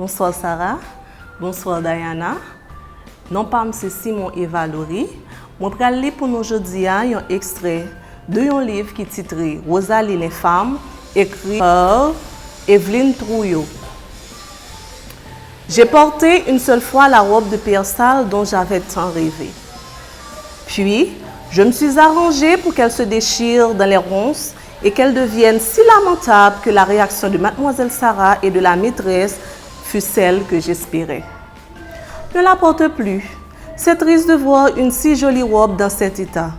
Bonsoir Sarah, bonsoir Diana. Non pas M. Simon et Valérie. Je vais lire pour nous aujourd'hui un extrait de un livre qui est titré Rosalie les femmes, écrit par Evelyne Trouillot. J'ai porté une seule fois la robe de persale dont j'avais tant rêvé. Puis, je me suis arrangée pour qu'elle se déchire dans les ronces et qu'elle devienne si lamentable que la réaction de mademoiselle Sarah et de la maîtresse fut celle que j'espérais. Ne la porte plus. C'est triste de voir une si jolie robe dans cet état.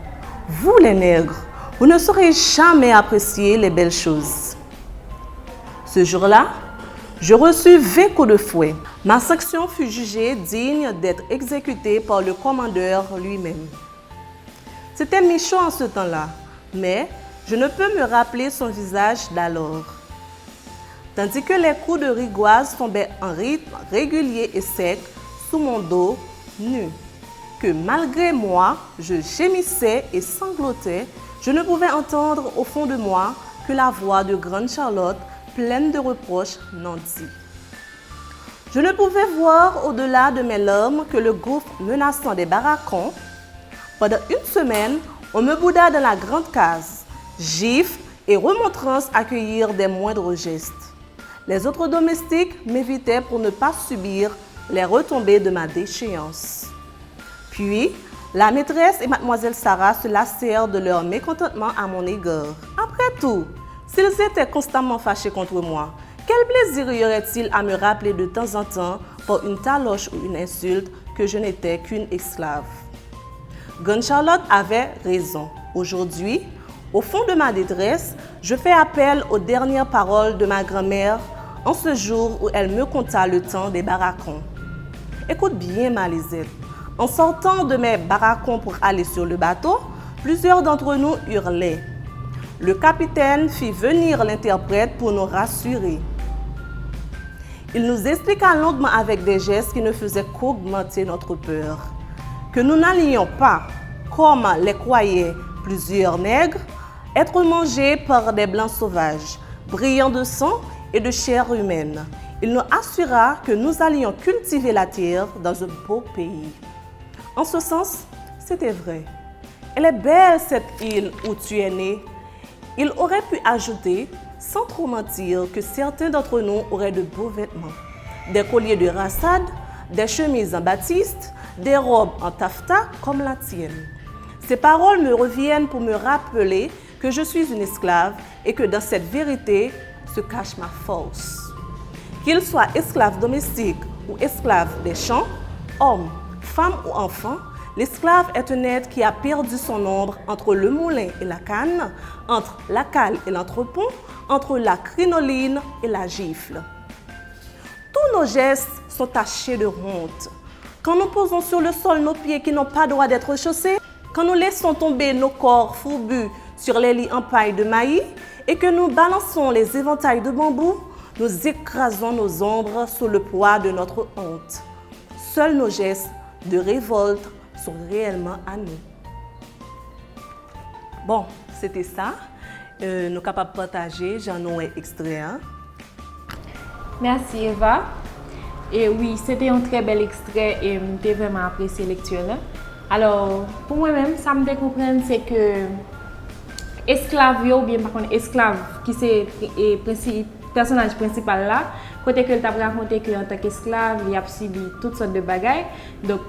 Vous, les nègres, vous ne saurez jamais apprécier les belles choses. Ce jour-là, je reçus 20 coups de fouet. Ma sanction fut jugée digne d'être exécutée par le commandeur lui-même. C'était méchant en ce temps-là, mais je ne peux me rappeler son visage d'alors. Tandis que les coups de rigoise tombaient en rythme régulier et sec sous mon dos nu, que malgré moi, je gémissais et sanglotais, je ne pouvais entendre au fond de moi que la voix de grande Charlotte, pleine de reproches, n'en dit. Je ne pouvais voir au-delà de mes larmes que le gouffre menaçant des barracons. Pendant une semaine, on me bouda dans la grande case, gifles et remontrances accueillir des moindres gestes. Les autres domestiques m'évitaient pour ne pas subir les retombées de ma déchéance. Puis, la maîtresse et mademoiselle Sarah se lassèrent de leur mécontentement à mon égard. Après tout, s'ils étaient constamment fâchés contre moi, quel plaisir y aurait-il à me rappeler de temps en temps par une taloche ou une insulte que je n'étais qu'une esclave? Grande Charlotte avait raison. Aujourd'hui, au fond de ma détresse, je fais appel aux dernières paroles de ma grand-mère en ce jour où elle me conta le temps des barracons. Écoute bien, ma Lisette. En sortant de mes barracons pour aller sur le bateau, plusieurs d'entre nous hurlaient. Le capitaine fit venir l'interprète pour nous rassurer. Il nous expliqua longuement avec des gestes qui ne faisaient qu'augmenter notre peur. Que nous n'allions pas, comme les croyaient plusieurs nègres, être mangés par des blancs sauvages, brillants de sang et de chair humaine. Il nous assura que nous allions cultiver la terre dans un beau pays. En ce sens, c'était vrai. Elle est belle cette île où tu es né. Il aurait pu ajouter, sans trop mentir, que certains d'entre nous auraient de beaux vêtements, des colliers de rassade, des chemises en batiste, des robes en taffetas comme la tienne. Ces paroles me reviennent pour me rappeler que je suis une esclave et que dans cette vérité se cache ma force. Qu'il soit esclave domestique ou esclave des champs, homme, femme ou enfant, l'esclave est un être qui a perdu son ombre entre le moulin et la canne, entre la cale et l'entrepont, entre la crinoline et la gifle. Tous nos gestes sont tachés de honte. Quand nous posons sur le sol nos pieds qui n'ont pas droit d'être chaussés, quand nous laissons tomber nos corps fourbus sur les lits en paille de maïs et que nous balançons les éventails de bambou, nous écrasons nos ombres sous le poids de notre honte. Seuls nos gestes de révolte sont réellement à nous. Bon, c'était ça. Nous sommes capables de partager, j'en ai extrait. Merci Eva. Et oui, c'était un très bel extrait et j'ai vraiment apprécié la lecture. Alors, pour moi-même, ça me comprendre, c'est que esclave ou bien par contre esclave qui c'est le personnage principal là, côté que tu as raconté qu'en tant qu'esclave, il a subi toutes sortes de bagailles. Donc,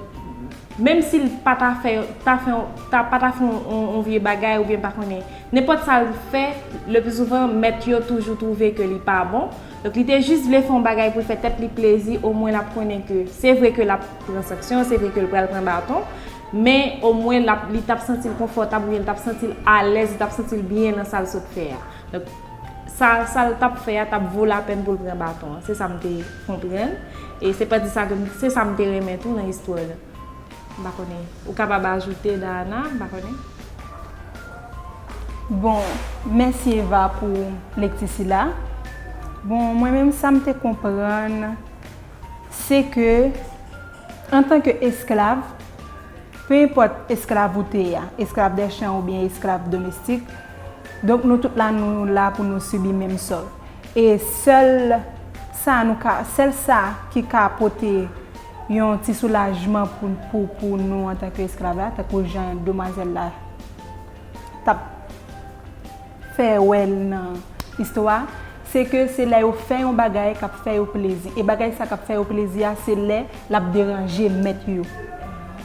même s'il n'a pas fait un vieux bagaille ou bien par contre n'importe ça le fait, le plus souvent, maître a toujours trouvé que il n'est pas bon. Donc, il était juste voulu faire un bagaille pour faire peut-être plaisir, au moins la connaît que c'est vrai que la transaction, c'est vrai que le prend bâton, mais au moins il t'a senti confortable, il t'a senti à l'aise, il t'a senti bien dans ça le saut faire. Donc, ça le t'a fait, t'a vaut la peine pour le prendre bâton. C'est ça que je comprends. Et c'est pas dit ça que c'est ça que je remets tout dans l'histoire. Ou capable d'ajouter Dana, Bon, merci Eva pour lecture là. Bon, moi-même ça me fait comprendre, c'est que en tant qu'esclave, peu importe esclave ou esclave des champs ou bien esclave domestique, donc nous tous là nous là pour nous subir même sort. Et seul ça nous c'est ça qui a apporté un petit soulagement pour nous en tant qu'esclaves là, tant que Jean demoiselle là t'a fait dans l'histoire, c'est que c'est là où fait un bagage qui fait au plaisir et bagage ça qui fait au plaisir c'est là l'a déranger mettre yo.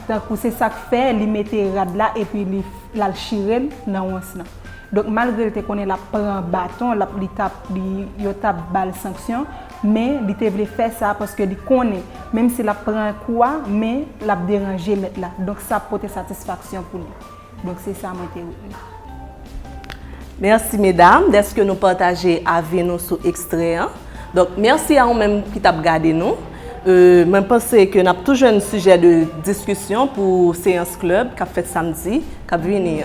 Donc c'est ça que fait li mettre rad là et puis la chirer dans once là. Donc malgré qu'on est là prend bâton là il tape balle sanction mais il te voulait faire ça parce que il connaît même si la prend quoi mais l'a déranger mettre là. Donc ça porte satisfaction pour lui. Donc c'est ça moi te. Merci mesdames d'être que nous partager avec nous sur extrait. Donc merci à vous-même qui t'a regardé nous. Je pense que nous avons toujours un sujet de discussion pour séance club qui a fait samedi, qui a venu.